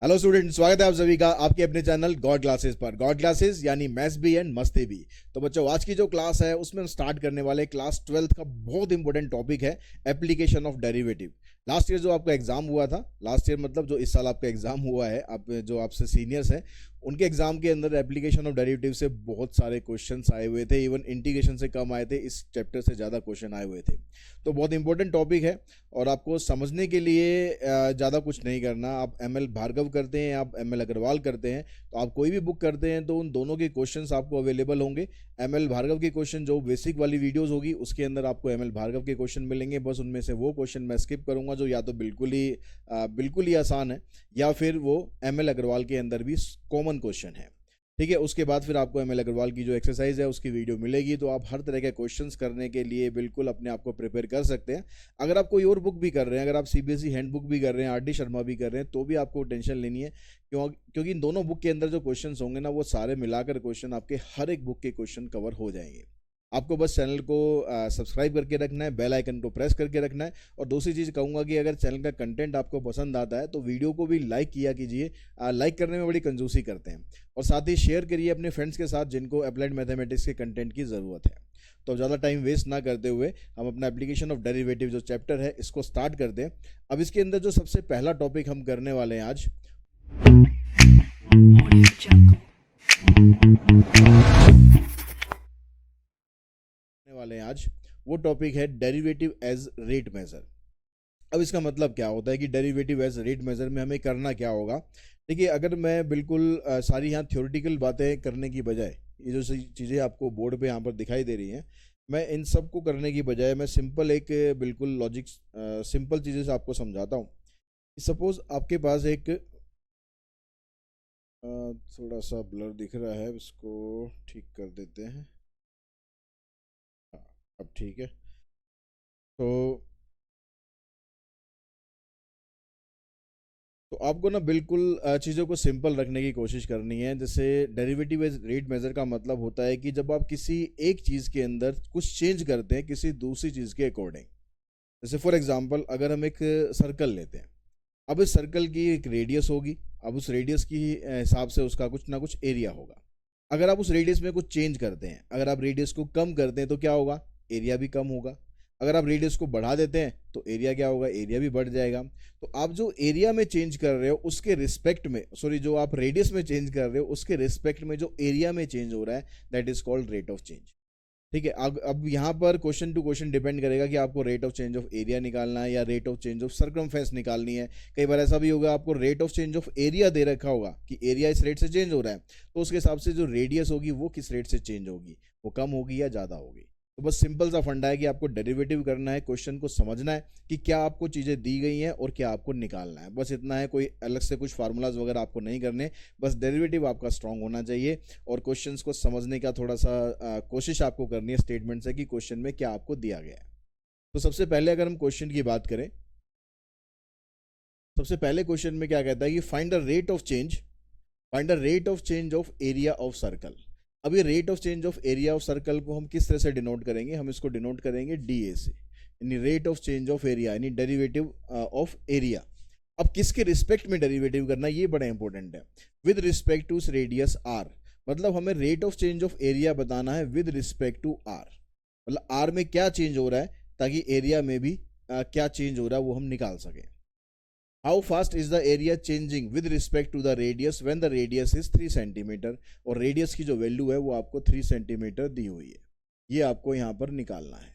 Hello student, स्वागत है आप सभी का आपके अपने चैनल गॉड क्लासेस पर। गॉड क्लासेस यानी मैथ्स भी एंड मस्ती भी। तो बच्चों, आज की जो क्लास है उसमें हम स्टार्ट करने वाले क्लास 12th का बहुत इंपॉर्टेंट टॉपिक है application of derivative. Last year जो आपका एग्जाम हुआ था, लास्ट ईयर मतलब जो इस साल आपका एग्जाम हुआ है, आप जो आपसे सीनियर्स हैं उनके एग्जाम के अंदर एप्लीकेशन ऑफ डेरिवेटिव से बहुत सारे क्वेश्चंस आए हुए थे। इवन इंटीग्रेशन से कम आए थे, इस चैप्टर से ज़्यादा क्वेश्चन आए हुए थे। तो बहुत इंपॉर्टेंट टॉपिक है और आपको समझने के लिए ज़्यादा कुछ नहीं करना। आप एमएल भार्गव करते हैं, आप एमएल अग्रवाल करते हैं, तो आप कोई भी बुक करते हैं तो उन दोनों के क्वेश्चंस आपको अवेलेबल होंगे। एमएल भार्गव के क्वेश्चन जो बेसिक वाली वीडियोस होगी उसके अंदर आपको एमएल भार्गव के क्वेश्चन मिलेंगे। बस उनमें से वो क्वेश्चन मैं स्किप करूंगा जो या तो बिल्कुल ही आसान है या फिर वो एमएल अग्रवाल के अंदर भी कॉमन क्वेश्चन है। ठीक है, उसके बाद फिर आपको एमएल अग्रवाल की जो एक्सरसाइज है उसकी वीडियो मिलेगी, तो आप हर तरह के क्वेश्चंस करने के लिए बिल्कुल अपने आप को प्रिपेयर कर सकते हैं। अगर आप कोई और बुक भी कर रहे हैं, अगर आप सीबीएसई हैंड बुक भी कर रहे हैं, आर डी शर्मा भी कर रहे हैं, तो भी आपको टेंशन लेनी है। क्योंकि इन दोनों बुक के अंदर जो क्वेश्चंस होंगे ना, वो सारे मिलाकर क्वेश्चन आपके हर एक बुक के क्वेश्चन कवर हो जाएंगे। आपको बस चैनल को सब्सक्राइब करके रखना है, बेल आइकन को प्रेस करके रखना है। और दूसरी चीज़ कहूँगा कि अगर चैनल का कंटेंट आपको पसंद आता है तो वीडियो को भी लाइक किया कीजिए। लाइक करने में बड़ी कंजूसी करते हैं। और साथ ही शेयर करिए अपने फ्रेंड्स के साथ जिनको अप्लाइड मैथमेटिक्स के कंटेंट की ज़रूरत है। तो ज़्यादा टाइम वेस्ट ना करते हुए हम अपना एप्लीकेशन ऑफ डेरिवेटिव जो चैप्टर है इसको स्टार्ट करते हैं। अब इसके अंदर जो सबसे पहला टॉपिक हम करने वाले हैं आज, वो टॉपिक है डेरिवेटिव एज रेट मेजर। अब इसका मतलब क्या होता है कि डेरिवेटिव एज रेट मेजर में हमें करना क्या होगा। देखिए, अगर मैं बिल्कुल सारी यहाँ थ्योरेटिकल बातें करने की बजाय, ये जो चीज़ें आपको बोर्ड पे यहाँ पर दिखाई दे रही हैं, मैं इन सब को करने की बजाय मैं सिंपल एक बिल्कुल लॉजिक सिंपल चीज़ें से आपको समझाता हूँ। सपोज आपके पास एक थोड़ा सा ब्लर दिख रहा है, इसको ठीक कर देते हैं। हाँ, अब ठीक है। तो आपको ना बिल्कुल चीज़ों को सिंपल रखने की कोशिश करनी है। जैसे डेरिवेटिव एज रेट मेजर का मतलब होता है कि जब आप किसी एक चीज़ के अंदर कुछ चेंज करते हैं किसी दूसरी चीज़ के अकॉर्डिंग। जैसे फॉर एग्जांपल अगर हम एक सर्कल लेते हैं, अब इस सर्कल की एक रेडियस होगी, अब उस रेडियस की हिसाब से उसका कुछ ना कुछ एरिया होगा। अगर आप उस रेडियस में कुछ चेंज करते हैं, अगर आप रेडियस को कम करते हैं तो क्या होगा, एरिया भी कम होगा। अगर आप रेडियस को बढ़ा देते हैं तो एरिया क्या होगा, एरिया भी बढ़ जाएगा। तो आप जो एरिया में चेंज कर रहे हो उसके रिस्पेक्ट में, सॉरी, जो आप रेडियस में चेंज कर रहे हो उसके रिस्पेक्ट में जो एरिया में चेंज हो रहा है, that is called rate of change. ठीक है। अब यहाँ पर क्वेश्चन टू क्वेश्चन डिपेंड करेगा कि आपको rate of change of area निकालना है या rate of change of circumference निकालनी है। कई बार ऐसा भी होगा आपको rate of change of area दे रखा होगा कि एरिया इस रेट से चेंज हो रहा है, तो उसके हिसाब से जो रेडियस होगी वो किस रेट से चेंज होगी, वो कम होगी या ज़्यादा होगी। तो बस सिंपल सा फंडा है कि आपको डेरिवेटिव करना है, क्वेश्चन को समझना है कि क्या आपको चीज़ें दी गई हैं और क्या आपको निकालना है। बस इतना है, कोई अलग से कुछ फार्मूलाज वगैरह आपको नहीं करने। बस डेरिवेटिव आपका स्ट्रांग होना चाहिए और क्वेश्चंस को समझने का थोड़ा सा कोशिश आपको करनी है स्टेटमेंट से कि क्वेश्चन में क्या आपको दिया गया है। तो सबसे पहले अगर हम क्वेश्चन की बात करें, सबसे पहले क्वेश्चन में क्या कहता है कि find the rate of change of area of circle. अब ये rate of change of area of circle को हम किस तरह से डिनोट करेंगे, हम इसको डिनोट करेंगे डीए से, यानी rate of change of area, यानी डेरिवेटिव ऑफ एरिया। अब किसके रिस्पेक्ट में डेरिवेटिव करना, ये बड़ा इंपॉर्टेंट है। With respect to radius R, मतलब हमें rate of change of area बताना है विद रिस्पेक्ट टू आर, मतलब आर में क्या चेंज हो रहा है ताकि एरिया में भी क्या चेंज हो रहा है वो हम निकाल सकें। How fast is the area changing with respect to the radius when the radius is 3 centimetre, और रेडियस की जो वैल्यू है वो आपको 3 सेंटीमीटर दी हुई है, ये आपको यहाँ पर निकालना है।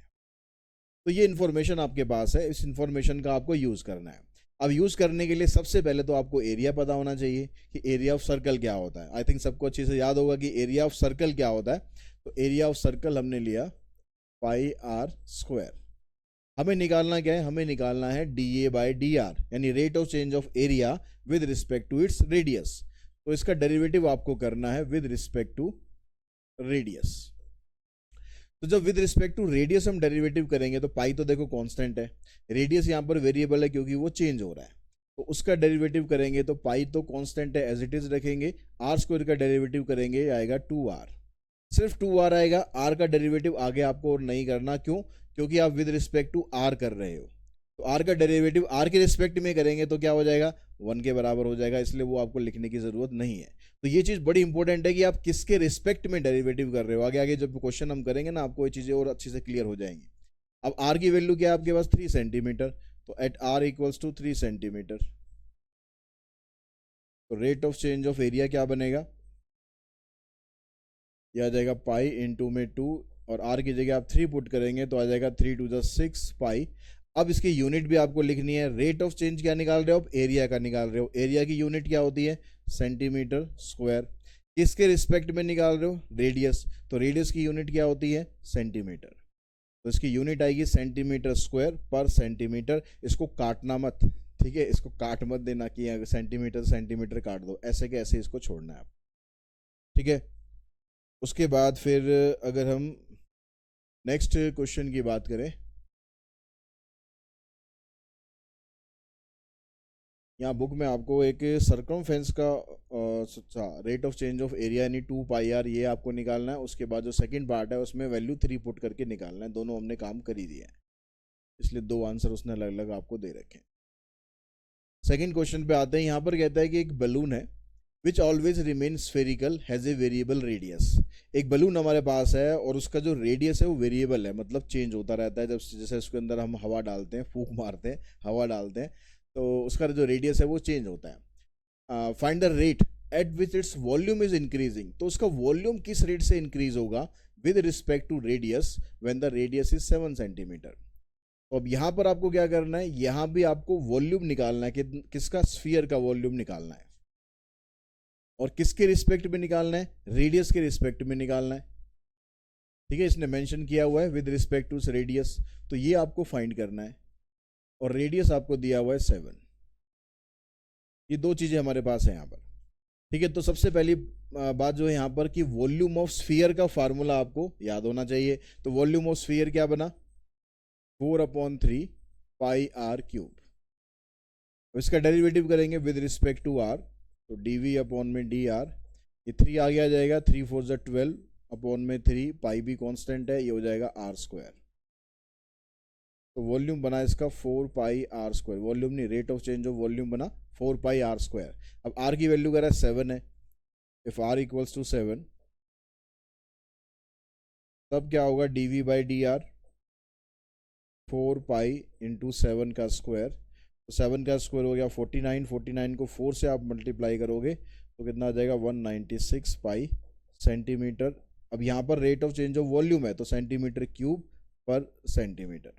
तो ये इन्फॉर्मेशन आपके पास है, इस इन्फॉर्मेशन का आपको यूज़ करना है। अब यूज़ करने के लिए सबसे पहले तो आपको एरिया पता होना चाहिए कि एरिया ऑफ सर्कल क्या होता है। आई थिंक सबको अच्छे से याद होगा कि एरिया ऑफ सर्कल क्या होता है। तो एरिया ऑफ सर्कल हमने लिया पाई आर स्क्वायर। हमें निकालना क्या है, हमें निकालना है D A by D R, यानी rate of change of area with respect to its radius. तो इसका डेरिवेटिव आपको करना है विद रिस्पेक्ट टू रेडियस। तो जब विद रिस्पेक्ट टू रेडियस हम डेरिवेटिव करेंगे तो पाई तो देखो कांस्टेंट है, रेडियस यहाँ पर वेरिएबल है क्योंकि वो चेंज हो रहा है, तो उसका डेरिवेटिव करेंगे तो पाई तो कांस्टेंट है एज इट इज रखेंगे, आर स्क्वायर का डेरिवेटिव करेंगे आएगा 2r, सिर्फ 2r आएगा, आर का डेरिवेटिव आगे आपको और नहीं करना। क्यों? क्योंकि आप विद रिस्पेक्ट टू आर कर रहे हो। तो आर का डेरिवेटिव आर के रिस्पेक्ट में करेंगे तो क्या हो जाएगा, 1 के बराबर हो जाएगा, इसलिए वो आपको लिखने की ज़रूरत नहीं है। तो ये चीज़ बड़ी इंपॉर्टेंट है कि आप किसके रिस्पेक्ट में डेरिवेटिव कर रहे हो। आगे आगे जब क्वेश्चन हम करेंगे ना, आपको ये चीज़ें और अच्छे से क्लियर हो जाएंगी। अब आर की वैल्यू क्या है आपके पास, 3 सेंटीमीटर, तो at are equals to 3 centimetre, तो rate of change of area क्या बनेगा, यह आ जाएगा पाई इंटू में 2, और आर की जगह आप 3 पुट करेंगे तो आ जाएगा 3 टू द 6 पाई। अब इसकी यूनिट भी आपको लिखनी है। रेट ऑफ चेंज क्या निकाल रहे हो आप, एरिया का निकाल रहे हो। एरिया की यूनिट क्या होती है, सेंटीमीटर स्क्वायर। किसके रिस्पेक्ट में निकाल रहे हो, रेडियस, तो रेडियस की यूनिट क्या होती है, सेंटीमीटर, तो इसकी यूनिट आएगी सेंटीमीटर स्क्वायर पर सेंटीमीटर। इसको काटना मत, ठीक है, इसको काट मत देना कि सेंटीमीटर सेंटीमीटर काट दो, ऐसे के ऐसे इसको छोड़ना है आप, ठीक है। उसके बाद फिर अगर हम नेक्स्ट क्वेश्चन की बात करें, यहाँ बुक में आपको एक सर्कमफेरेंस का rate of change of area यानी 2 पाई आर ये आपको निकालना है। उसके बाद जो सेकंड पार्ट है उसमें वैल्यू 3 पुट करके निकालना है। दोनों हमने काम कर ही दिया है, इसलिए 2 आंसर उसने अलग अलग आपको दे रखे हैं। सेकंड क्वेश्चन पे आते हैं। यहाँ पर कहता है कि एक बलून है विच always remain spherical has a variable radius. एक बलून हमारे पास है और उसका जो रेडियस है वो वेरिएबल है, मतलब चेंज होता रहता है। जब जैसे उसके अंदर हम हवा डालते हैं, फूंक मारते हैं, हवा डालते हैं, तो उसका जो रेडियस है वो चेंज होता है। Find the rate at which its volume is increasing, तो उसका वॉल्यूम किस रेट से इंक्रीज होगा with respect to radius when the radius is 7 centimetre. तो अब यहाँ पर आपको क्या करना है, यहाँ भी आपको वॉल्यूम निकालना है कि किसका, स्फीयर का वॉल्यूम निकालना है, और किसके रिस्पेक्ट में निकालना है, रेडियस के रिस्पेक्ट में निकालना है, ठीक है। इसने मेंशन किया हुआ है विद रिस्पेक्ट टू रेडियस, तो ये आपको फाइंड करना है, और रेडियस आपको दिया हुआ है 7। ये दो चीजें हमारे पास है यहाँ पर, ठीक है। तो सबसे पहली बात जो है यहाँ पर कि वॉल्यूम ऑफ स्फीयर का फार्मूला आपको याद होना चाहिए। तो वॉल्यूम ऑफ स्फीयर क्या बना, 4/3 पाई आर क्यूब। इसका डेरिवेटिव करेंगे विद रिस्पेक्ट टू आर, तो डी अपॉन में डी आर, ये 3 आगे आ जाएगा, 3 4 ज़ा 12 अपॉन में 3, पाई भी कांस्टेंट है, ये हो जाएगा आर स्क्वायर। तो वॉल्यूम बना इसका 4 पाई आर स्क्वायर, वॉल्यूम नहीं, rate of change of volume बना 4 पाई आर स्क्वायर। अब आर की वैल्यू कह रहा है 7 है, इफ आर इक्वल्स टू 7 तब क्या होगा, d v by D r 4 pi into 7 का स्क्वायर। तो 7 का स्क्वायर हो गया 49, 49 को 4 से आप मल्टीप्लाई करोगे तो कितना आ जाएगा, 196 पाई सेंटीमीटर। अब यहाँ पर rate of change of volume है तो सेंटीमीटर क्यूब पर सेंटीमीटर।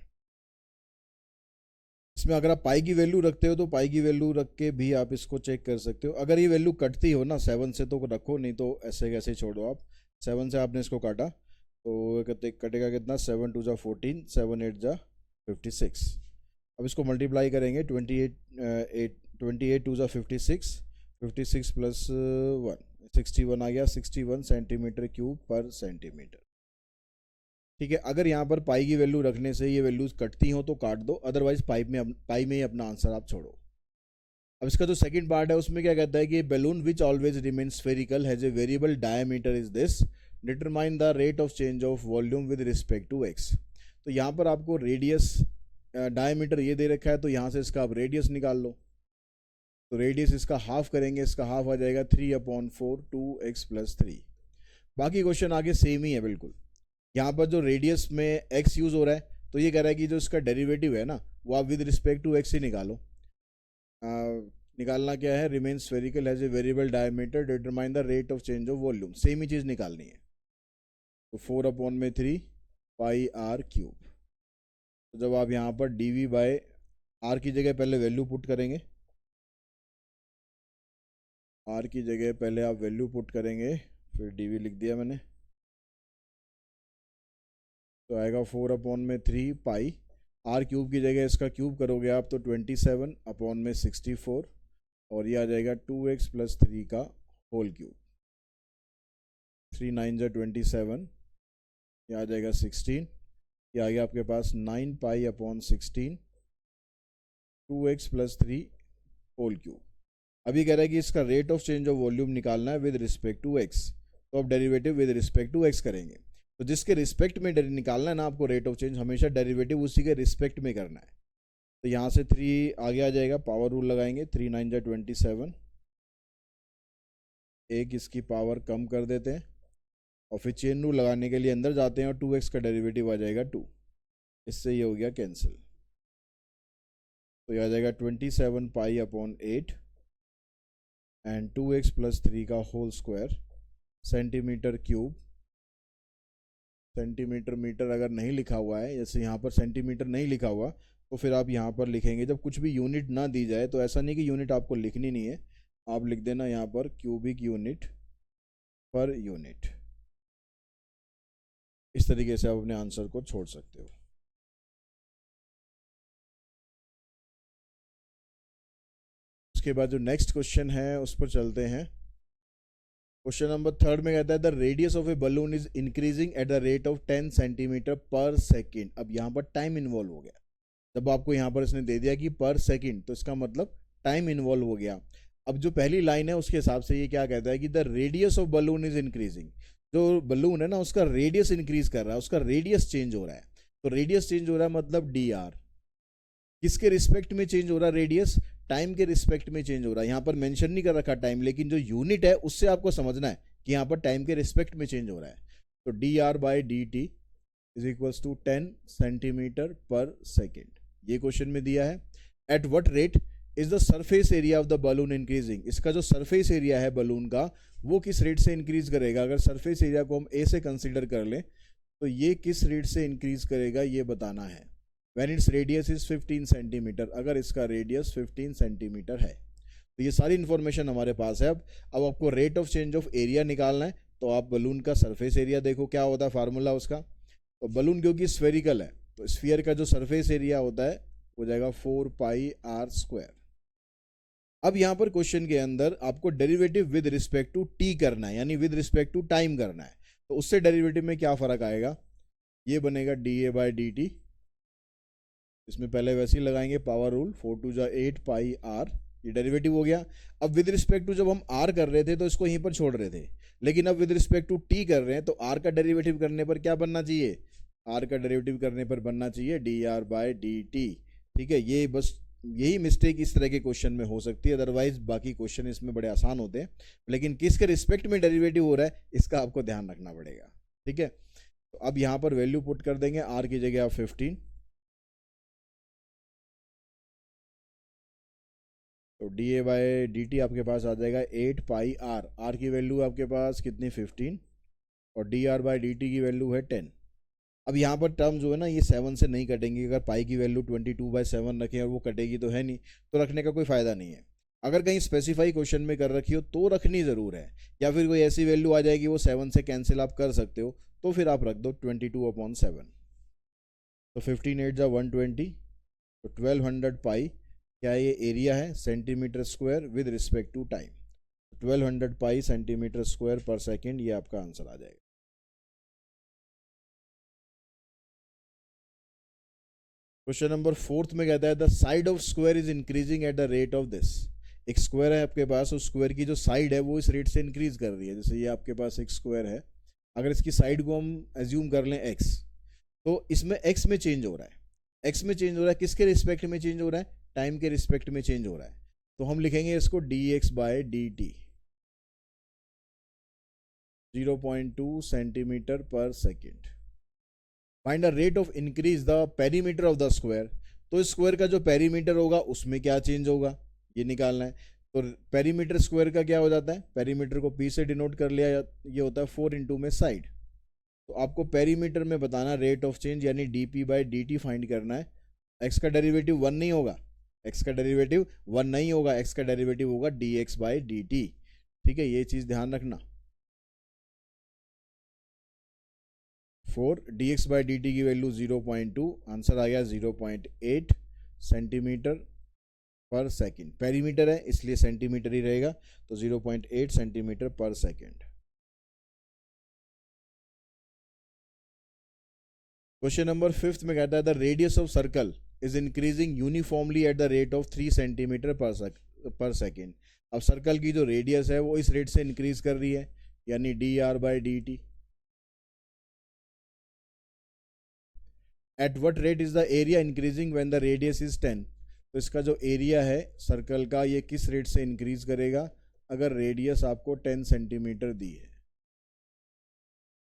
इसमें अगर आप पाई की वैल्यू रखते हो तो पाई की वैल्यू रख के भी आप इसको चेक कर सकते हो। अगर ये वैल्यू कटती हो ना 7 से तो रखो, नहीं तो ऐसे कैसे छोड़ो आप। 7 से आपने इसको काटा तो कटेगा कितना, 7 2 ज़ा 14, 7 8 ज़ा 56। अब इसको मल्टीप्लाई करेंगे, 28 2 ज़ा 56, 56 प्लस 1 61 आ गया, 61 सेंटीमीटर क्यूब पर सेंटीमीटर, ठीक है। अगर यहाँ पर पाई की वैल्यू रखने से ये वैल्यूज कटती हो तो काट दो, अदरवाइज पाई में ही अपना आंसर आप छोड़ो। अब इसका जो सेकंड पार्ट है उसमें क्या कहता है कि balloon which always remain spherical has a variable diameter is this, determine the rate of change of volume with respect to x. तो यहाँ पर आपको रेडियस डायमीटर ये दे रखा है, तो यहाँ से इसका आप रेडियस निकाल लो। तो रेडियस इसका हाफ करेंगे, इसका हाफ आ जाएगा 3/4 2x + 3। बाकी क्वेश्चन आगे सेम ही है बिल्कुल। यहाँ पर जो रेडियस में x यूज हो रहा है तो ये कह रहा है कि जो इसका डेरिवेटिव है ना वो आप विद रिस्पेक्ट टू x ही निकालो। निकालना क्या है, remain spherical has a variable diameter, determine the rate of change of volume, same ही चीज़ निकालनी है। तो 4/3 पाई आर क्यूब। तो जब आप यहाँ पर डी वी बाय आर की जगह पहले वैल्यू पुट करेंगे, आर की जगह पहले आप वैल्यू पुट करेंगे, फिर डी वी लिख दिया मैंने, तो आएगा 4/3 पाई आर क्यूब की जगह इसका क्यूब करोगे आप तो 27/64, और ये आ जाएगा 2x + 3 का होल क्यूब। 3 9 ज़ा 27, ये आ जाएगा 16, ये आ गया आपके पास 9 पाई/16 2x + 3 होल क्यूब। अभी कह रहा है कि इसका rate of change of volume निकालना है विद रिस्पेक्ट टू x, तो अब derivative with respect to x करेंगे। तो जिसके रिस्पेक्ट में निकालना है ना आपको रेट ऑफ चेंज, हमेशा डेरिवेटिव उसी के रिस्पेक्ट में करना है। तो यहाँ से 3 आगे आ जाएगा, पावर रूल लगाएंगे, 3 9 जा 27, एक इसकी पावर कम कर देते हैं और फिर चेन रूल लगाने के लिए अंदर जाते हैं और 2x का डेरिवेटिव आ जाएगा 2, इससे ये हो गया कैंसिल। तो ये आ जाएगा 27 pi upon 8 and 2x plus 3 का whole square centimetre cube. Centimetre metre अगर नहीं लिखा हुआ है, जैसे यहाँ पर सेंटीमीटर नहीं लिखा हुआ, तो फिर आप यहाँ पर लिखेंगे, जब कुछ भी यूनिट ना दी जाए तो ऐसा नहीं कि यूनिट आपको लिखनी नहीं है, आप लिख देना यहाँ पर क्यूबिक यूनिट पर यूनिट। इस तरीके से आप अपने आंसर को छोड़ सकते हो। उसके बाद जो नेक्स्ट क्वेश्चन है उस पर चलते हैं। क्वेश्चन नंबर 3 में कहता है the radius of A balloon is increasing at the rate of 10 centimetre per second. अब यहाँ पर टाइम इन्वॉल्व हो गया, जब आपको यहाँ पर इसने दे दिया कि पर सेकेंड, तो इसका मतलब टाइम इन्वॉल्व हो गया। अब जो पहली लाइन है उसके हिसाब से ये क्या कहता है कि the radius of balloon is increasing. जो बलून है ना उसका रेडियस इंक्रीज कर रहा है, उसका रेडियस चेंज हो रहा है। तो रेडियस चेंज हो रहा है मतलब डी आर। किसके रिस्पेक्ट में चेंज हो रहा है रेडियस? टाइम के रिस्पेक्ट में चेंज हो रहा है। यहाँ पर मेंशन नहीं कर रखा टाइम, लेकिन जो यूनिट है उससे आपको समझना है कि यहाँ पर टाइम के रिस्पेक्ट में चेंज हो रहा है। तो d are by D t is equals to 10 centimetre per second, ये क्वेश्चन में दिया है। At what rate is the surface area of the balloon increasing. इसका जो सरफेस एरिया है बलून का वो किस रेट से इंक्रीज करेगा। अगर सरफेस एरिया को हम ए से कंसिडर कर लें तो ये किस रेट से इंक्रीज करेगा ये बताना है। When it's radius is 15 centimetre, अगर इसका रेडियस 15 सेंटीमीटर है। तो ये सारी इन्फॉर्मेशन हमारे पास है। अब आपको rate of change of area निकालना है, तो आप बलून का सरफेस एरिया देखो क्या होता है फार्मूला उसका। तो बलून क्योंकि स्फेरिकल है तो स्फीयर का जो सरफेस एरिया होता है हो जाएगा 4 पाई आर स्क्वायर। अब यहाँ पर क्वेश्चन के अंदर आपको derivative with respect to t करना है, यानी विद रिस्पेक्ट टू टाइम करना है। तो उससे डेरिवेटिव में क्या फर्क आएगा, ये बनेगा D A by D T. इसमें पहले वैसे ही लगाएंगे पावर रूल, 4 2 जा 8 पाई आर, ये डेरिवेटिव हो गया। अब विद रिस्पेक्ट टू जब हम आर कर रहे थे तो इसको यहीं पर छोड़ रहे थे, लेकिन अब विद रिस्पेक्ट टू टी कर रहे हैं तो आर का डेरिवेटिव करने पर क्या बनना चाहिए, आर का डेरिवेटिव करने पर बनना चाहिए D R by D T. ठीक है, ये बस यही मिस्टेक इस तरह के क्वेश्चन में हो सकती है, अदरवाइज बाकी क्वेश्चन इसमें बड़े आसान होते हैं। लेकिन किसके रिस्पेक्ट में डेरिवेटिव हो रहा है इसका आपको ध्यान रखना पड़ेगा। ठीक है, तो अब यहाँ पर वैल्यू पुट कर देंगे, आर की जगह आप 15, तो D A by D T आपके पास आ जाएगा 8 पाई आर। आर की वैल्यू आपके पास कितनी 15 और D are by D T की वैल्यू है 10। अब यहाँ पर टर्म जो है ना ये 7 से नहीं कटेंगे। अगर पाई की वैल्यू 22/7 रखें और वो कटेगी तो है नहीं, तो रखने का कोई फ़ायदा नहीं है। अगर कहीं स्पेसिफाई क्वेश्चन में कर रखी हो तो रखनी ज़रूर है, या फिर कोई ऐसी वैल्यू आ जाएगी वो 7 से कैंसिल आप कर सकते हो, तो फिर आप रख दो 22/7। तो 15 8 जा 120, तो 1200 पाई, क्या ये एरिया है centimetre square with respect to time. 1200 pi centimetre square per second, ये आपका आंसर आ जाएगा। क्वेश्चन नंबर 4 में कहता है the side of square is increasing at the rate of this. एक स्क्वायर है आपके पास, उस स्क्वायर की जो साइड है वो इस रेट से इंक्रीज कर रही है। जैसे ये आपके पास एक स्क्वायर है, अगर इसकी साइड को हम एज्यूम कर लें x, तो इसमें x में चेंज हो रहा है। x में चेंज हो रहा है, किसके रिस्पेक्ट में चेंज हो रहा है, टाइम के रिस्पेक्ट में चेंज हो रहा है। तो हम लिखेंगे इसको D X by D T, 0.2 centimetre per second. Find the rate of increase the perimeter of the square. तो स्क्वायर का जो पेरीमीटर होगा उसमें क्या चेंज होगा ये निकालना है। तो पेरीमीटर स्क्वायर का क्या हो जाता है, पेरीमीटर को पी से डिनोट कर लिया, ये होता है 4 इंटू में साइड। तो आपको पेरीमीटर में बताना रेट ऑफ चेंज, यानी D P by D T find करना है। एक्स का डेरिवेटिव 1 नहीं होगा, एक्स का डेरिवेटिव 1 नहीं होगा, एक्स का डेरिवेटिव होगा D X by D T. ठीक है, ये चीज़ ध्यान रखना। 4 D X by D T की वैल्यू 0.2, आंसर आ गया 0.8 सेंटीमीटर पर सेकेंड। पेरीमीटर है इसलिए सेंटीमीटर ही रहेगा, तो 0.8 centimetre per second. Question number 5 में कहता है the radius of circle is increasing uniformly eight the rate of 3 centimetre per second. अब सर्कल की जो रेडियस है वो इस रेट से इंक्रीज कर रही है, यानी D R by D t. Eight what rate is the area increasing when the radius is 10। तो इसका जो एरिया है सर्कल का ये किस रेट से इंक्रीज करेगा अगर रेडियस आपको 10 सेंटीमीटर दी है।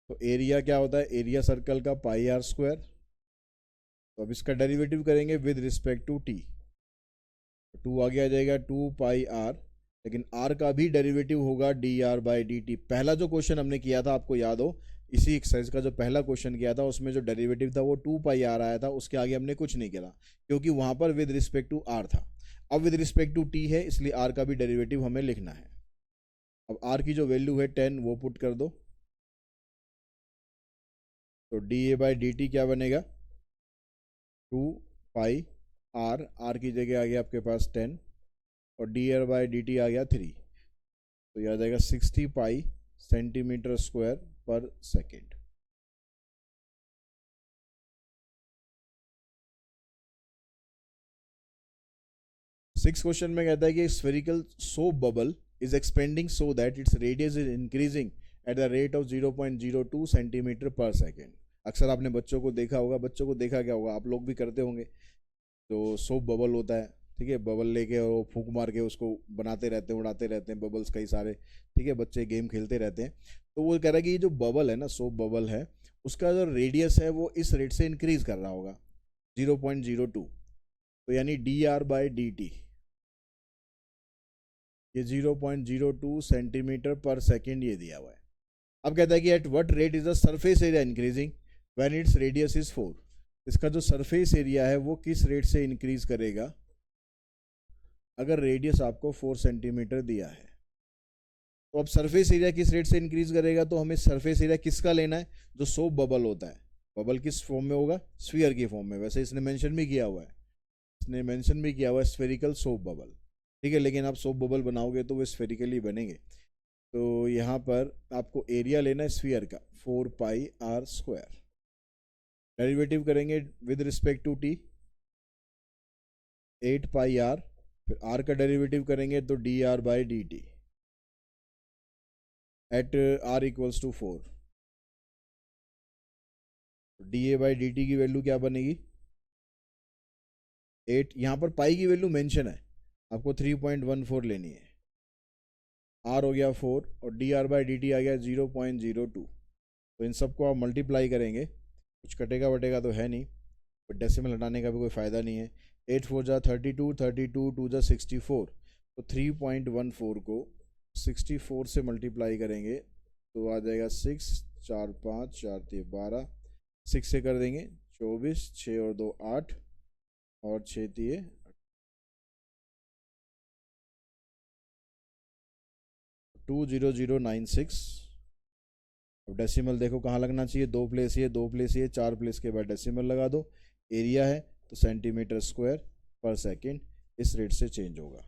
तो एरिया क्या होता है, एरिया सर्कल का पाई आर स्क्वायर। तो अब इसका डेरिवेटिव करेंगे with respect to t. Two आगे आ जाएगा 2 पाई आर, लेकिन आर का भी डेरिवेटिव होगा D R by D T. पहला जो क्वेश्चन हमने किया था आपको याद हो, इसी एक्सरसाइज का जो पहला क्वेश्चन किया था उसमें जो डेरिवेटिव था वो 2 पाई आर आया था, उसके आगे हमने कुछ नहीं किया क्योंकि वहां पर विद रिस्पेक्ट टू आर था। अब विद रिस्पेक्ट टू टी है इसलिए आर का भी डेरिवेटिव हमें लिखना है। अब आर की जो वैल्यू है 10 वो पुट कर दो, तो D A by D T क्या बनेगा 2 पाई आर, आर की जगह आ गया आपके पास 10 और D are by D T आ गया 3। तो यह आ जाएगा 60 pi centimetre square per second. Six question में कहता है कि spherical soap bubble is expanding so that its radius is increasing at the rate of 0.02 centimetre per second. अक्सर आपने बच्चों को देखा होगा, बच्चों को देखा क्या होगा, आप लोग भी करते होंगे। तो सोप बबल होता है, ठीक है, बबल लेके और फूंक मार के उसको बनाते रहते हैं, उड़ाते रहते हैं बबल्स कई सारे, ठीक है, बच्चे गेम खेलते रहते हैं। तो वो कह रहा है कि ये जो बबल है ना, सोप बबल है, उसका जो रेडियस है वो इस रेट से इंक्रीज कर रहा होगा 0.02। तो यानी D R by D T ये 0.02 सेंटीमीटर पर सेकेंड ये दिया हुआ है। अब कहता है कि eight what rate is the surface area increasing when it's radius is 4। इसका जो सरफेस एरिया है वो किस रेट से इंक्रीज करेगा अगर रेडियस आपको 4 सेंटीमीटर दिया है। तो अब सरफेस एरिया किस रेट से इंक्रीज करेगा, तो हमें सरफेस एरिया किसका लेना है, जो सोप बबल होता है। बबल किस फॉर्म में होगा, स्फीयर की फॉर्म में। वैसे इसने मेंशन भी किया हुआ है, इसने मेंशन भी किया हुआ है स्फेरिकल सोप बबल, ठीक है, लेकिन आप सोप बबल बनाओगे तो वो स्फेरिकली बनेंगे। तो यहाँ पर आपको एरिया लेना है स्फीयर का 4 पाई आर स्क्वायर। डेरिवेटिव करेंगे with respect to t 8 pi r, फिर आर का डेरिवेटिव करेंगे तो d are by D t at are equals to 4। D A by D T की वैल्यू क्या बनेगी 8। यहाँ पर पाई की वैल्यू मेंशन है, आपको 3.14 लेनी है। आर हो गया 4 और D are by D T आ गया 0.02। तो इन सबको आप मल्टीप्लाई करेंगे, कुछ कटेगा वटेगा तो है नहीं, बट डेसिमल हटाने का भी कोई फ़ायदा नहीं है। 8 4 जा 32, 32 2 जा 64। तो 3.14 को 64 से मल्टीप्लाई करेंगे तो आ जाएगा 6 4 5 4 3 12, 6 से कर देंगे 24, 6 और 2 8 और 6 3 20096। अब डेसिमल देखो कहाँ लगना चाहिए, 2 प्लेस ये 2 प्लेस ये 4 प्लेस के बाद डेसिमल लगा दो। एरिया है तो सेंटीमीटर स्क्वायर पर सेकेंड इस रेट से चेंज होगा।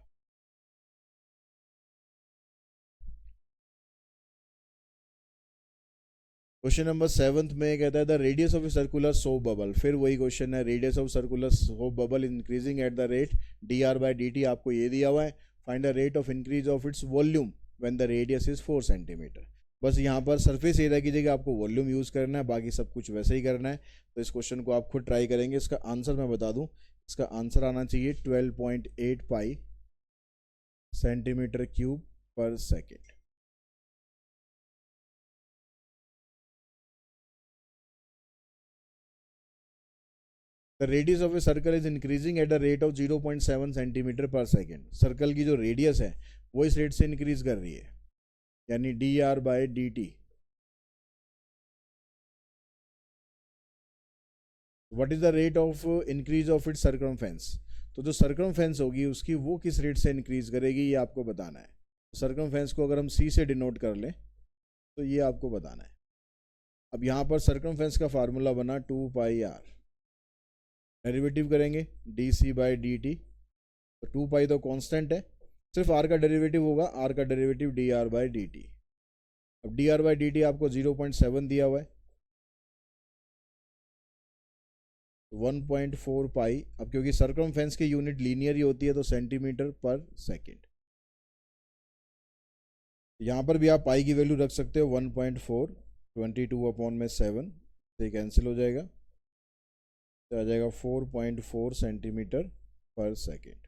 क्वेश्चन नंबर 7 में कहता है the radius of a circular soap bubble. फिर वही क्वेश्चन है, radius of circular soap bubble increasing at the rate D R by D T आपको ये दिया हुआ है। Find the rate of increase of its volume when the radius is 4 centimetre. बस यहाँ पर सरफेस एरिया की जगह आपको वॉल्यूम यूज़ करना है, बाकी सब कुछ वैसे ही करना है। तो इस क्वेश्चन को आप खुद ट्राई करेंगे। इसका आंसर मैं बता दूँ, इसका आंसर आना चाहिए 12.8 पाई सेंटीमीटर क्यूब पर second. The radius of a circle is increasing at the rate of 0.7 centimetre per second. Circle की जो रेडियस है वो इस रेट से इंक्रीज कर रही है, यानी D R by D T. What is the rate of increase of its circumference. तो जो सर्कमफेरेंस होगी उसकी वो किस रेट से इंक्रीज करेगी ये आपको बताना है। सर्कमफेरेंस को अगर हम सी से डिनोट कर लें तो ये आपको बताना है। अब यहाँ पर सर्कमफेरेंस का फार्मूला बना 2 पाई आर, डेरिवेटिव करेंगे d c by D t. तो 2 पाई तो कांस्टेंट है, सिर्फ आर का डेरिवेटिव होगा, आर का derivative D are by D T. अब D are by D T आपको 0.7 दिया हुआ है, 1.4 पाई। अब क्योंकि सर्कमफेरेंस की यूनिट लीनियर ही होती है तो सेंटीमीटर पर सेकेंड। यहाँ पर भी आप पाई की वैल्यू रख सकते हो 1.4, 22 अपॉन में 7 से कैंसिल हो जाएगा। तो आ जाएगा 4.4 सेंटीमीटर पर सेकेंड।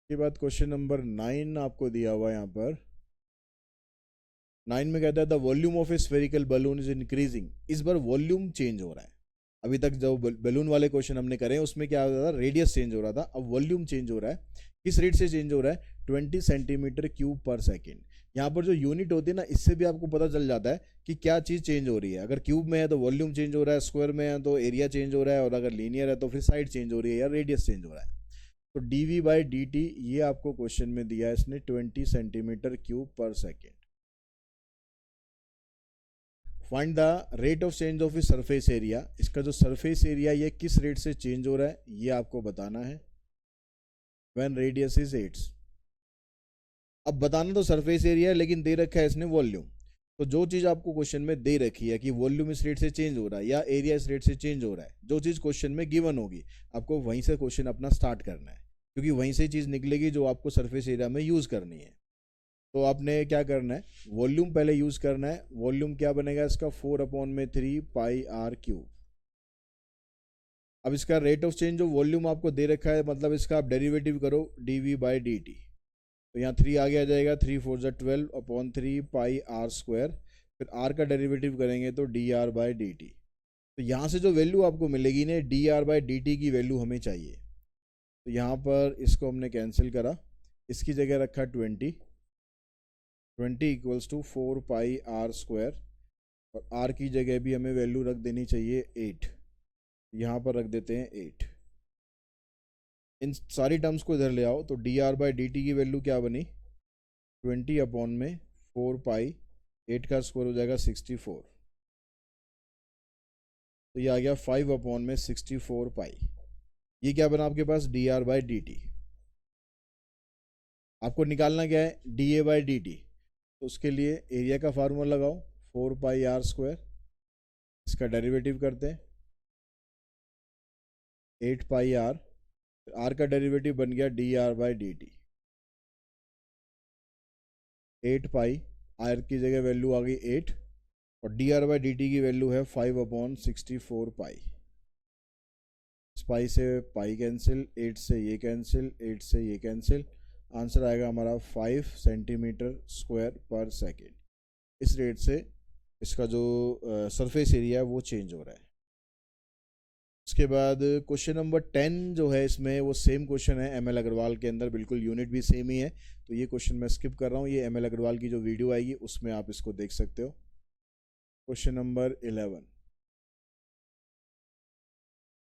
के बाद क्वेश्चन नंबर 9 आपको दिया हुआ है यहाँ पर। 9 में कहता है the volume of A spherical balloon is increasing. इस बार वॉल्यूम चेंज हो रहा है। अभी तक जो बलून वाले क्वेश्चन हमने करे उसमें क्या हो रहा था, रेडियस चेंज हो रहा था, अब वॉल्यूम चेंज हो रहा है। किस रेट से चेंज हो रहा है? 20 सेंटीमीटर क्यूब पर सेकेंड। यहाँ पर जो यूनिट होती है ना, इससे भी आपको पता चल जाता है कि क्या चीज़ चेंज हो रही है। अगर क्यूब में है तो वॉल्यूम चेंज हो रहा है, स्क्वायर में है तो एरिया चेंज हो रहा है, और अगर लीनियर है तो फिर साइड चेंज हो रही है या रेडियस चेंज हो रहा है। तो dv/dt ये आपको क्वेश्चन में दिया है इसने 20 सेंटीमीटर क्यूब पर second. Find the rate of change of surface area. इसका जो सरफेस एरिया ये किस रेट से चेंज हो रहा है ये आपको बताना है। When radius is 8। अब बताना तो सरफेस एरिया है, लेकिन दे रखा है इसने वॉल्यूम। तो जो चीज़ आपको क्वेश्चन में दे रखी है कि वॉल्यूम इस रेट से चेंज हो रहा है या एरिया इस रेट से चेंज हो रहा है, जो चीज़ क्वेश्चन में गिवन होगी आपको वहीं से क्वेश्चन अपना स्टार्ट करना है, क्योंकि वहीं से चीज़ निकलेगी जो आपको सरफेस एरिया में यूज़ करनी है। तो आपने क्या करना है, वॉल्यूम पहले यूज़ करना है। वॉल्यूम क्या बनेगा इसका? 4/3 पाई आर क्यूब। अब इसका रेट ऑफ चेंज जो वॉल्यूम आपको दे रखा है, मतलब इसका आप डेरिवेटिव करो dv/dt। तो यहाँ 3 आगे आ जाएगा, 3 4 12/3 पाई आर स्क्वायर। फिर आर का डेरिवेटिव करेंगे तो dr/dt। तो यहाँ से जो वैल्यू आपको मिलेगी ना, dr/dt की वैल्यू हमें चाहिए। तो यहाँ पर इसको हमने कैंसिल करा, इसकी जगह रखा 20 equals to 4 pi r square, और आर की जगह भी हमें वैल्यू रख देनी चाहिए 8। यहाँ पर रख देते हैं 8। इन सारी टर्म्स को इधर ले आओ, तो dr/dt की वैल्यू क्या बनी? 20/4 पाई, 8 का स्क्वायर हो जाएगा 64। तो ये आ गया 5/64 पाई। ये क्या बना आपके पास? dr/dt। आपको निकालना क्या है? da/dt। तो उसके लिए एरिया का फार्मूला लगाओ, 4 पाई आर स्क्वायर। इसका डेरिवेटिव करते हैं, 8 पाई आर। आर का डेरिवेटिव बन गया dr/dt। 8 पाई, आर की जगह वैल्यू आ गई 8, और dr/dt की वैल्यू है 5/64 पाई। इस पाई से पाई कैंसिल, 8 से ये कैंसिल, 8 से ये कैंसिल। आंसर आएगा हमारा 5 सेंटीमीटर स्क्वायर पर सेकेंड। इस रेट से इसका जो सरफेस एरिया है वो चेंज हो रहा है। उसके बाद क्वेश्चन नंबर 10 जो है इसमें वो सेम क्वेश्चन है ML अग्रवाल के अंदर, बिल्कुल यूनिट भी सेम ही है। तो ये क्वेश्चन मैं स्किप कर रहा हूँ, ये ML अग्रवाल की जो वीडियो आएगी उसमें आप इसको देख सकते हो। क्वेश्चन नंबर 11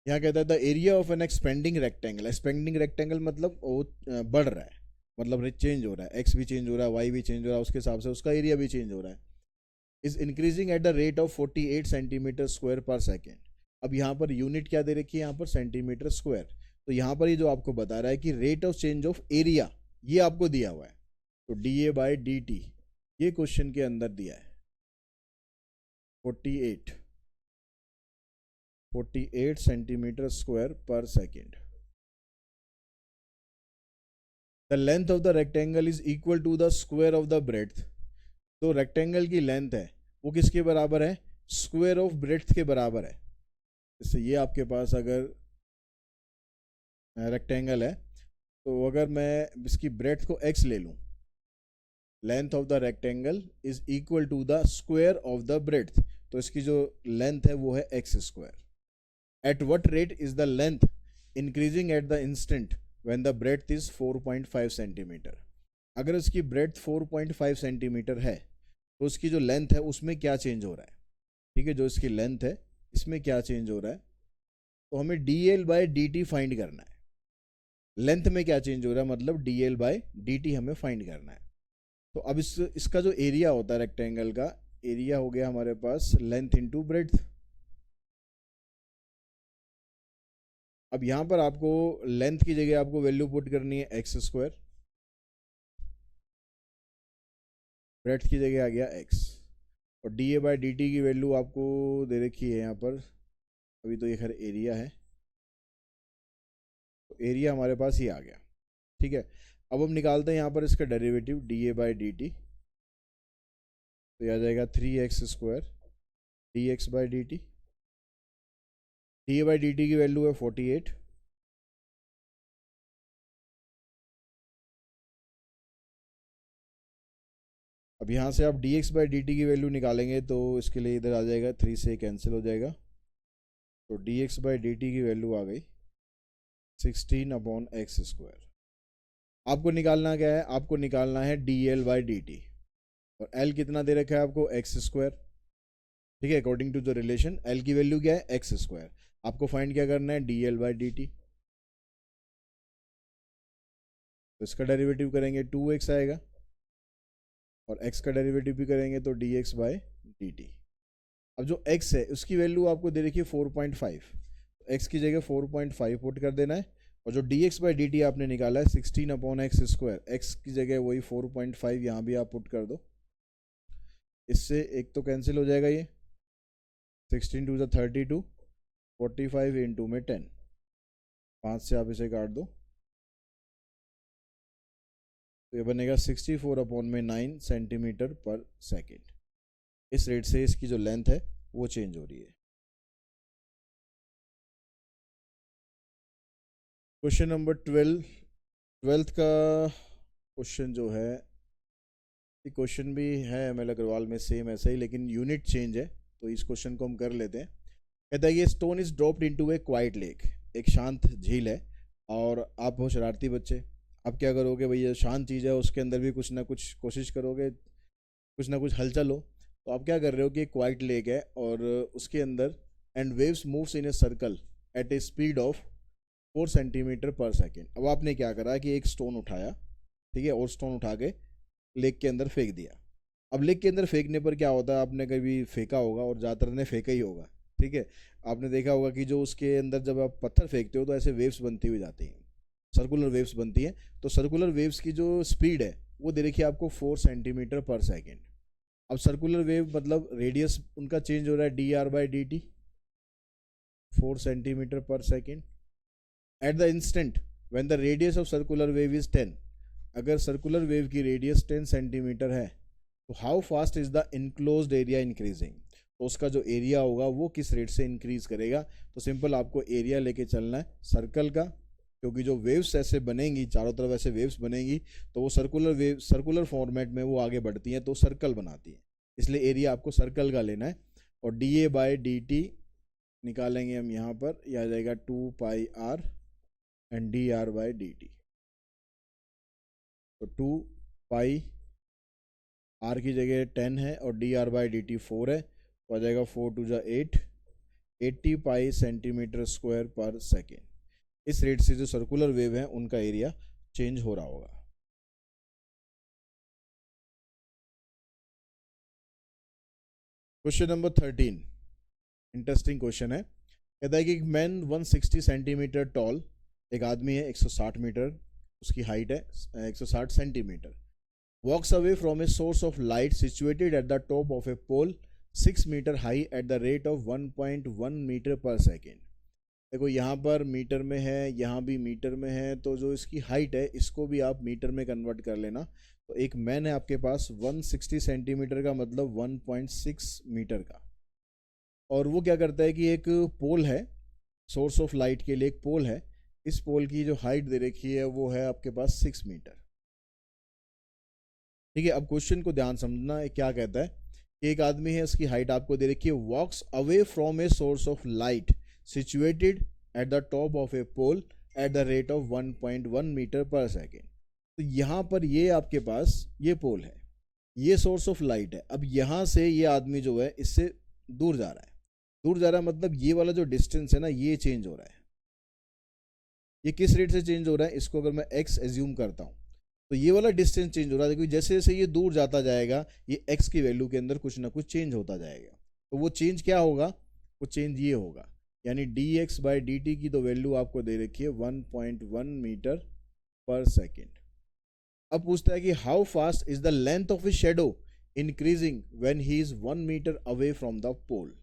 यहाँ कहता है the area of an expanding rectangle. Expanding rectangle मतलब वो बढ़ रहा है, मतलब चेंज हो रहा है, एक्स भी चेंज हो रहा है, वाई भी चेंज हो रहा है, उसके हिसाब से उसका एरिया भी चेंज हो रहा है। Is increasing at the rate of 48 centimetre square per second. अब यहाँ पर यूनिट क्या दे रखी है? यहाँ पर सेंटीमीटर स्क्वायर। तो यहाँ पर ये जो आपको बता रहा है कि rate of change of area ये आपको दिया हुआ है, तो dA/dt ये क्वेश्चन के अंदर दिया है 48 centimetre square per second. The length of the rectangle is equal to the square of the breadth. तो रेक्टेंगल की लेंथ है वो किसके बराबर है? स्क्वायर ऑफ ब्रेड्थ के बराबर है। जैसे ये आपके पास अगर रेक्टेंगल है, तो अगर मैं इसकी ब्रेड्थ को x ले लूँ, length of the rectangle is equal to the square of the breadth, तो इसकी जो लेंथ है वो है x square. At what rate is the length increasing at the instant when the breadth is 4.5 centimetre. अगर इसकी ब्रेड्थ 4.5 सेंटीमीटर है तो उसकी जो लेंथ है उसमें क्या चेंज हो रहा है? ठीक है, जो इसकी लेंथ है इसमें क्या चेंज हो रहा है? तो हमें dl/dt फाइंड करना है। लेंथ में क्या चेंज हो रहा है, मतलब dl/dt हमें फाइंड करना है। तो अब इसका जो एरिया होता है रेक्टेंगल का, एरिया हो गया हमारे पास लेंथ इंटू ब्रेड्थ। अब यहाँ पर आपको लेंथ की जगह आपको वैल्यू पुट करनी है x स्क्वायर, ब्रेड्थ की जगह आ गया x, और dA/dt की वैल्यू आपको दे रखी है यहाँ पर। अभी तो ये खैर एरिया है, तो एरिया हमारे पास ये आ गया। ठीक है, अब हम निकालते हैं यहाँ पर इसका डेरिवेटिव dA/dt। तो ये आ जाएगा 3x² dx/dt। डी की वैल्यू है 48। अब यहाँ से आप dx/dt की वैल्यू निकालेंगे तो इसके लिए इधर आ जाएगा, 3 से कैंसिल हो जाएगा, तो dx/dt की वैल्यू आ गई 16/x²। आपको निकालना क्या है, आपको निकालना है dl/dt, और l कितना दे रखा है आपको, x²। ठीक है, according to the relation l की वैल्यू क्या है, x²। आपको फाइंड क्या करना है, dl/dt। तो इसका डेरिवेटिव करेंगे 2x आएगा, और x का डेरिवेटिव भी करेंगे तो dx/dt। अब जो x है उसकी वैल्यू आपको दे रखी है 4.5, तो x की जगह 4.5 पुट कर देना है, और जो dx/dt आपने निकाला है 16/x², x की जगह वही 4.5 यहाँ भी आप पुट कर दो। इससे एक तो कैंसिल हो जाएगा, ये 16 2 32, 45 इंटू में 10, 5 से आप इसे काट दो, तो ये बनेगा 64/9 सेंटीमीटर पर सेकेंड। इस रेट से इसकी जो लेंथ है वो चेंज हो रही है। क्वेश्चन नंबर 12 का क्वेश्चन जो है, ये क्वेश्चन भी है एम.एल. अग्रवाल में सेम ऐसा ही, लेकिन यूनिट चेंज है, तो इस क्वेश्चन को हम कर लेते हैं। कहता है कि stone is dropped into A quite lake, एक शांत झील है, और आप हो शरारती बच्चे। आप क्या करोगे, भैया शांत चीज़ है उसके अंदर भी कुछ ना कुछ कोशिश करोगे, कुछ ना कुछ हलचल हो। तो आप क्या कर रहे हो कि एक क्वाइट लेक है और उसके अंदर and waves moves in a circle eight A speed of 4 centimetre per second. अब आपने क्या करा कि एक स्टोन उठाया, ठीक है, और स्टोन उठा के लेक के अंदर फेंक दिया। अब लेक के अंदर फेंकने पर क्या होता है, आपने कभी फेंका होगा और ज़्यादातर ने फेंका ही होगा, ठीक है। आपने देखा होगा कि जो उसके अंदर जब आप पत्थर फेंकते हो तो ऐसे वेव्स बनती हुई जाती हैं, सर्कुलर वेव्स बनती हैं। तो सर्कुलर वेव्स की जो स्पीड है वो दे रखी है आपको 4 सेंटीमीटर पर सेकेंड। अब सर्कुलर वेव मतलब रेडियस उनका चेंज हो रहा है dr/dt, 4 centimetre per second. Eight the instant when the radius of circular wave is 10, अगर सर्कुलर वेव की रेडियस 10 सेंटीमीटर है तो how fast is the enclosed area increasing, तो उसका जो एरिया होगा वो किस रेट से इंक्रीज करेगा। तो सिंपल आपको एरिया लेके चलना है सर्कल का, क्योंकि जो वेव्स ऐसे बनेंगी, चारों तरफ ऐसे वेव्स बनेंगी, तो वो सर्कुलर फॉर्मेट में वो आगे बढ़ती हैं तो सर्कल बनाती हैं, इसलिए एरिया आपको सर्कल का लेना है। और dA/dt निकालेंगे हम यहाँ पर, यह आ जाएगा 2πr एंड dr/dt। तो 2π r की जगह 10 है और dr/dt 4 है, तो आ जाएगा 4 2 8, 80 पाई सेंटीमीटर स्क्वायर पर सेकेंड। इस रेट से जो सर्कुलर वेव है उनका एरिया चेंज हो रहा होगा। क्वेश्चन नंबर 13 इंटरेस्टिंग क्वेश्चन है। कहता है कि मैन 160 सेंटीमीटर टॉल, एक आदमी है 160 मीटर उसकी हाइट है, 160 centimetre, walks away from a source of light situated at the top of a pole 6 metre high at the rate of 1.1 metre per second. देखो यहाँ पर मीटर में है, यहाँ भी मीटर में है, तो जो इसकी हाइट है इसको भी आप मीटर में कन्वर्ट कर लेना। तो एक मैन है आपके पास 160 सेंटीमीटर का मतलब 1.6 मीटर का, और वो क्या करता है कि एक पोल है, सोर्स ऑफ लाइट के लिए एक पोल है, इस पोल की जो हाइट दे रखी है वो है आपके पास 6 मीटर। ठीक है, अब क्वेश्चन को ध्यान समझना है, क्या कहता है कि एक आदमी है, उसकी हाइट आपको दे रखी है, walks away from a source of light situated at the top of a pole at the rate of 1.1 metre per second. तो यहाँ पर ये आपके पास ये पोल है, ये सोर्स ऑफ लाइट है। अब यहाँ से ये आदमी जो है इससे दूर जा रहा है, दूर जा रहा है मतलब ये वाला जो डिस्टेंस है ना ये चेंज हो रहा है। ये किस रेट से चेंज हो रहा है, इसको अगर मैं x एज्यूम करता हूँ तो ये वाला डिस्टेंस चेंज हो रहा है, क्योंकि जैसे जैसे ये दूर जाता जाएगा ये x की वैल्यू के अंदर कुछ ना कुछ चेंज होता जाएगा। तो वो चेंज क्या होगा, वो चेंज ये होगा, यानी dx/dt की तो वैल्यू आपको दे रखी है 1.1 मीटर पर सेकेंड। अब पूछता है कि how fast is the length of a shadow increasing when he is 1 metre away from the pole.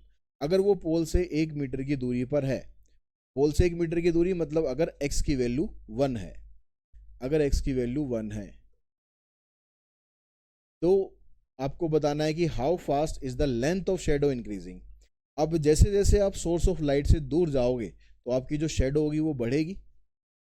अगर वो पोल से 1 मीटर की दूरी पर है, पोल से 1 मीटर की दूरी मतलब अगर x की वैल्यू 1 है, अगर x की वैल्यू 1 है तो आपको बताना है कि how fast is the length of shadow increasing. अब जैसे जैसे आप सोर्स ऑफ लाइट से दूर जाओगे तो आपकी जो शेडो होगी वो बढ़ेगी।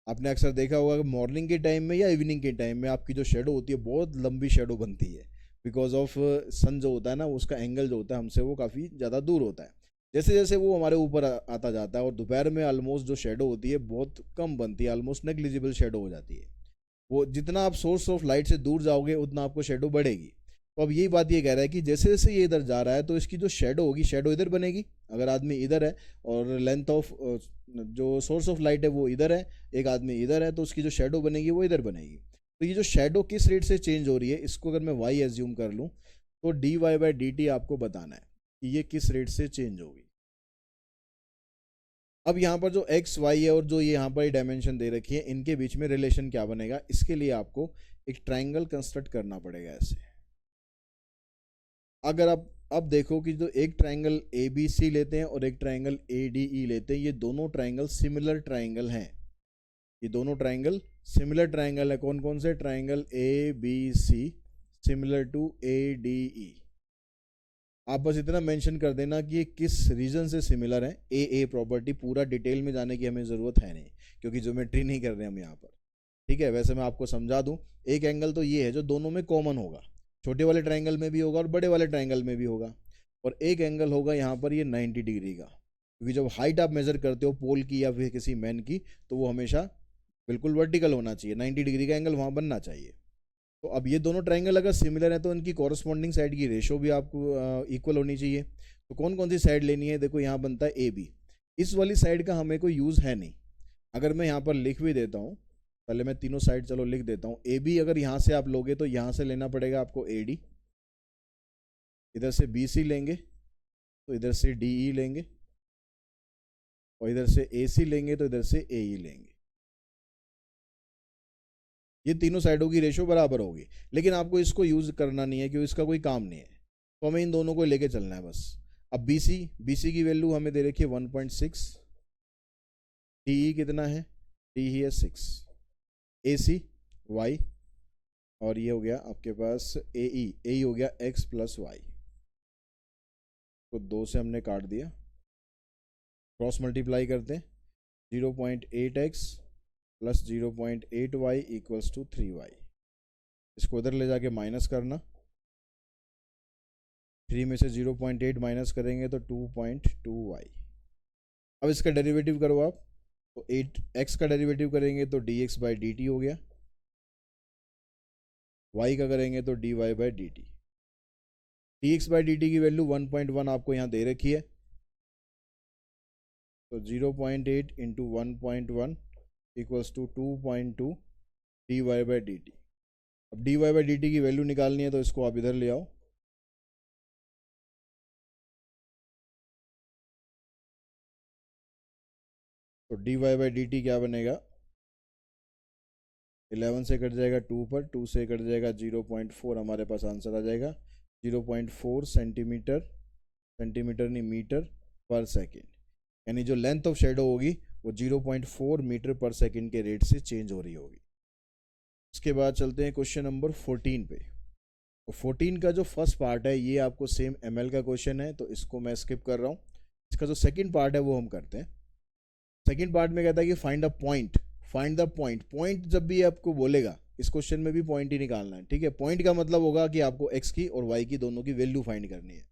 आपने अक्सर देखा होगा कि मॉर्निंग के टाइम में या इवनिंग के टाइम में आपकी जो शेडो होती है बहुत लंबी शेडो बनती है, बिकॉज ऑफ सन जो होता है ना, उसका एंगल जो होता है हमसे वो काफ़ी ज़्यादा दूर होता है। जैसे जैसे वो हमारे ऊपर आता जाता है, और दोपहर में ऑलमोस्ट जो शेडो होती है बहुत कम बनती है, ऑलमोस्ट नेग्लिजिबल शेडो हो जाती है। वो जितना आप सोर्स ऑफ लाइट से दूर जाओगे उतना आपको शेडो बढ़ेगी। तो अब यही बात ये कह रहा है कि जैसे जैसे ये इधर जा रहा है तो इसकी जो शेडो होगी, शेडो इधर बनेगी। अगर आदमी इधर है और लेंथ ऑफ जो सोर्स ऑफ लाइट है वो इधर है, एक आदमी इधर है, तो उसकी जो शेडो बनेगी वो इधर बनेगी। तो ये जो शेडो किस रेट से चेंज हो रही है, इसको अगर मैं वाई एज्यूम कर लूँ तो D Y by D T आपको बताना है कि ये किस रेट से चेंज होगी। अब यहाँ पर जो एक्स वाई है और जो ये यहाँ पर डायमेंशन दे रखी है, इनके बीच में रिलेशन क्या बनेगा, इसके लिए आपको एक ट्राइंगल कंस्ट्रक्ट करना पड़ेगा ऐसे। अगर आप अब देखो कि जो एक ट्राइंगल ए बी सी लेते हैं और एक ट्राइंगल ए डी ई लेते हैं, ये दोनों ट्राइंगल सिमिलर ट्राइंगल हैं। ये दोनों ट्राइंगल सिमिलर ट्राइंगल है। कौन कौन से triangle? A B C similar to A D E. आप बस इतना मेंशन कर देना कि ये किस रीजन से सिमिलर है। ए प्रॉपर्टी पूरा डिटेल में जाने की हमें ज़रूरत है नहीं, क्योंकि ज्योमेट्री नहीं कर रहे हम यहाँ पर। ठीक है, वैसे मैं आपको समझा दूँ, एक एंगल तो ये है जो दोनों में कॉमन होगा, छोटे वाले ट्राइंगल में भी होगा और बड़े वाले ट्राइंगल में भी होगा। और एक एंगल होगा यहाँ पर ये 90 डिग्री का, क्योंकि जब हाइट आप मेज़र करते हो पोल की या फिर किसी मैन की, तो वो हमेशा बिल्कुल वर्टिकल होना चाहिए, 90 डिग्री का एंगल वहाँ बनना चाहिए। तो अब ये दोनों ट्राइंगल अगर सिमिलर है तो इनकी कॉरस्पॉन्डिंग साइड की रेशो भी आपको इक्वल होनी चाहिए। तो कौन कौन सी साइड लेनी है? देखो यहाँ बनता है ए बी। इस वाली साइड का हमें कोई यूज़ है नहीं। अगर मैं यहाँ पर लिख भी देता हूँ, पहले मैं तीनों साइड चलो लिख देता हूँ। ए बी अगर यहाँ से आप लोगे तो यहाँ से लेना पड़ेगा आपको ए डी, इधर से बी सी लेंगे तो इधर से डी ई लेंगे, और इधर से ए सी लेंगे तो इधर से ए ई लेंगे। ये तीनों साइडों की रेशो बराबर होगी, लेकिन आपको इसको यूज़ करना नहीं है क्योंकि इसका कोई काम नहीं है, तो हमें इन दोनों को लेके चलना है बस। अब बी सी की वैल्यू हमें दे रखी है 1.6, डी ई कितना है? डी ही है 6, ए सी वाई, और ये हो गया आपके पास ए ई हो गया एक्स प्लस वाई। तो 2 से हमने काट दिया, क्रॉस मल्टीप्लाई करते हैं, 0.8x plus 0.8y equals to 3y। इसको उधर ले जाके माइनस करना, 3 में से 0.8 माइनस करेंगे तो 2.2y। अब इसका डेरिवेटिव करो आप, तो 8x का डेरिवेटिव करेंगे तो dx बाई डी टी हो गया, y का करेंगे तो dy by D T. dx by D T की वैल्यू 1.1 आपको यहाँ दे रखी है, तो 0.8 into 1.1 equals to 2.2 D Y by D T. अब D Y by D T की वैल्यू निकालनी है तो इसको आप इधर ले आओ, तो D Y by D T क्या बनेगा? 11 से कट जाएगा 2 पर, 2 से कट जाएगा 0.4, हमारे पास आंसर आ जाएगा 0.4 सेंटीमीटर, सेंटीमीटर नहीं मीटर पर सेकेंड। यानी जो लेंथ ऑफ शेडो होगी वो 0.4 मीटर पर सेकेंड के रेट से चेंज हो रही होगी। उसके बाद चलते हैं क्वेश्चन नंबर 14 पे। तो 14 का जो फर्स्ट पार्ट है ये आपको सेम एमएल का क्वेश्चन है, तो इसको मैं स्किप कर रहा हूँ। इसका जो सेकंड पार्ट है वो हम करते हैं। सेकंड पार्ट में कहता है कि find a point, find the point. Point जब भी आपको बोलेगा इस क्वेश्चन में भी पॉइंट ही निकालना है, ठीक है। पॉइंट का मतलब होगा कि आपको एक्स की और वाई की दोनों की वैल्यू फाइंड करनी है।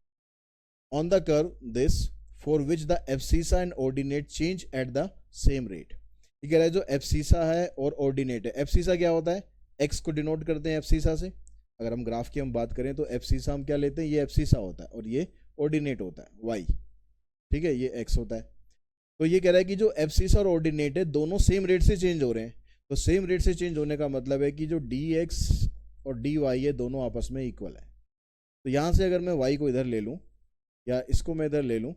On the curve this for which the abscissa and ordinate change at the same rate. ये कह रहा है जो एब्सिसा है और ऑर्डिनेट है। एब्सिसा क्या होता है? एक्स को डिनोट करते हैं एब्सिसा से। अगर हम ग्राफ की हम बात करें तो एब्सिसा हम क्या लेते हैं? ये एब्सिसा होता है और ये ऑर्डिनेट होता है वाई, ठीक है, ये एक्स होता है। तो ये कह रहा है कि जो एब्सिसा और ऑर्डिनेट है दोनों सेम रेट से चेंज हो रहे हैं। तो सेम रेट से चेंज होने का मतलब है कि जो डी एक्स और डी वाई है दोनों आपस में इक्वल है। तो यहाँ से अगर मैं वाई को इधर ले लूँ या इसको मैं इधर ले लूँ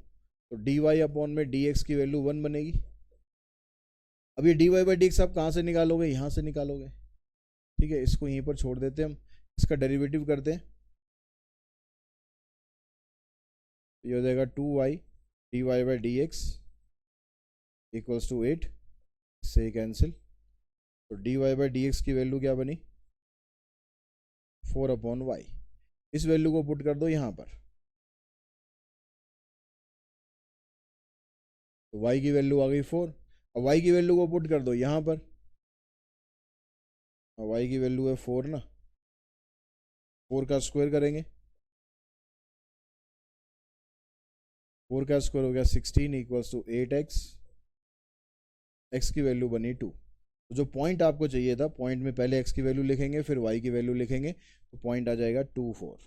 तो डी वाई अपॉन में डी एक्स की वैल्यू 1 बनेगी। अब ये d Y by d x आप कहाँ से निकालोगे? यहाँ से निकालोगे, ठीक है। इसको यहीं पर छोड़ देते हैं हम, इसका डेरिवेटिव करते हैं, ये हो जाएगा 2y d Y by d x equals to 8, इससे कैंसिल। तो D Y by d x की वैल्यू क्या बनी? 4 अपॉन वाई। इस वैल्यू को पुट कर दो यहाँ पर, तो y की वैल्यू आ गई 4। अब y की वैल्यू को पुट कर दो यहाँ पर, और y की वैल्यू है 4 ना, 4 का स्क्वायर करेंगे, 4 का स्क्वायर हो गया 16 इक्वल्स टू 8x, x की वैल्यू बनी 2। तो जो पॉइंट आपको चाहिए था, पॉइंट में पहले x की वैल्यू लिखेंगे फिर y की वैल्यू लिखेंगे, तो पॉइंट आ जाएगा 2 4।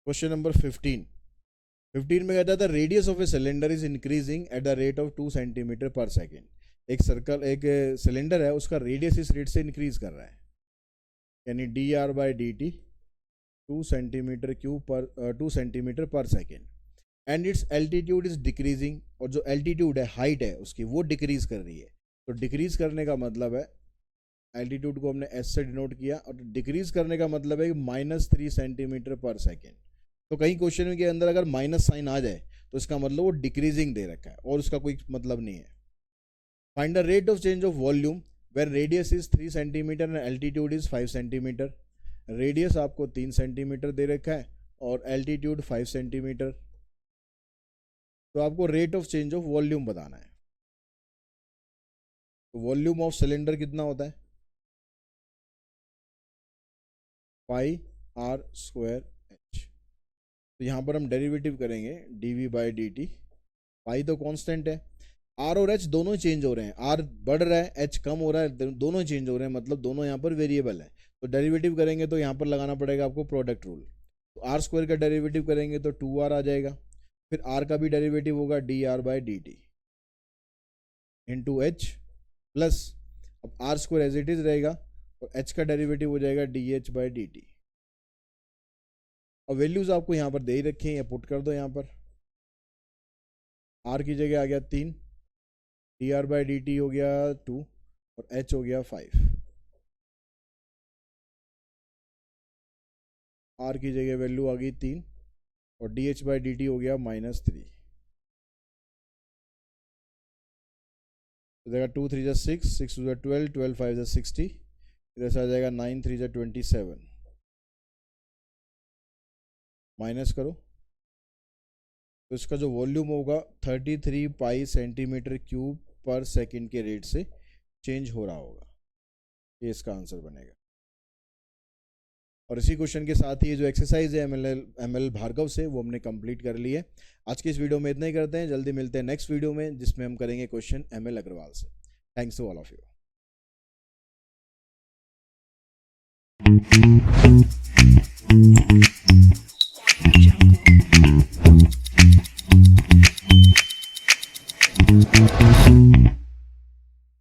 क्वेश्चन नंबर 15 में कहता था radius of a cylinder is increasing at the rate of 2 centimetre per second. एक सर्कल, एक सिलेंडर है, उसका रेडियस इस रेट से इंक्रीज कर रहा है, यानी dr/dt 2 सेंटीमीटर क्यूब पर 2 centimetre per second, and it's altitude is decreasing, और जो एल्टीट्यूड है, हाइट है उसकी, वो डिक्रीज कर रही है। तो डिक्रीज करने का मतलब है, एल्टीट्यूड को हमने s से डिनोट किया, और डिक्रीज करने का मतलब है -3 सेंटीमीटर पर सेकेंड। तो कहीं क्वेश्चन के अंदर अगर माइनस साइन आ जाए तो इसका मतलब वो डिक्रीजिंग दे रखा है और उसका कोई मतलब नहीं है। Find the rate of change of volume where radius is 3 centimetre and altitude is 5 centimetre. Radius आपको 3 सेंटीमीटर दे रखा है और एल्टीट्यूड 5 सेंटीमीटर। तो आपको rate of change of volume बताना है। तो वॉल्यूम ऑफ सिलेंडर कितना होता है, पाई आर स्क्वायर एच। तो यहाँ पर हम डेरिवेटिव करेंगे dv/dt। पाई तो कांस्टेंट है, आर और एच दोनों चेंज हो रहे हैं, आर बढ़ रहा है एच कम हो रहा है, दोनों चेंज हो रहे हैं, मतलब दोनों यहाँ पर वेरिएबल है। तो डेरिवेटिव करेंगे तो यहाँ पर लगाना पड़ेगा आपको प्रोडक्ट रूल। तो आर स्क्वायर का डेरिवेटिव करेंगे तो 2r आ जाएगा, फिर आर का भी डेरिवेटिव होगा dr/dt इंटू एच प्लस, अब r square as it is रहेगा और एच का डेरिवेटिव हो जाएगा dh/dt। और वैल्यूज आपको यहाँ पर दे ही रखी हैं, या पुट कर दो यहाँ पर। आर की जगह आ गया 3, dr/dt हो गया 2 और h हो गया 5। आर की जगह वैल्यू आ गई 3 और dh/dt हो गया -3। तो देखा 2 3 जा 6, 6 2 जा 12, 12 5 जा 60, इधर से आ जाएगा 9 3 जा 27। माइनस करो तो इसका जो वॉल्यूम होगा 33 पाई सेंटीमीटर क्यूब पर सेकंड के रेट से चेंज हो रहा होगा। ये इसका आंसर बनेगा। और इसी क्वेश्चन के साथ ही ये जो एक्सरसाइज है एमएल भार्गव से, वो हमने कंप्लीट कर ली है। आज की इस वीडियो में इतना ही करते हैं, जल्दी मिलते हैं नेक्स्ट वीडियो में जिसमें हम करेंगे क्वेश्चन एमएल अग्रवाल से। Thanks to all of you.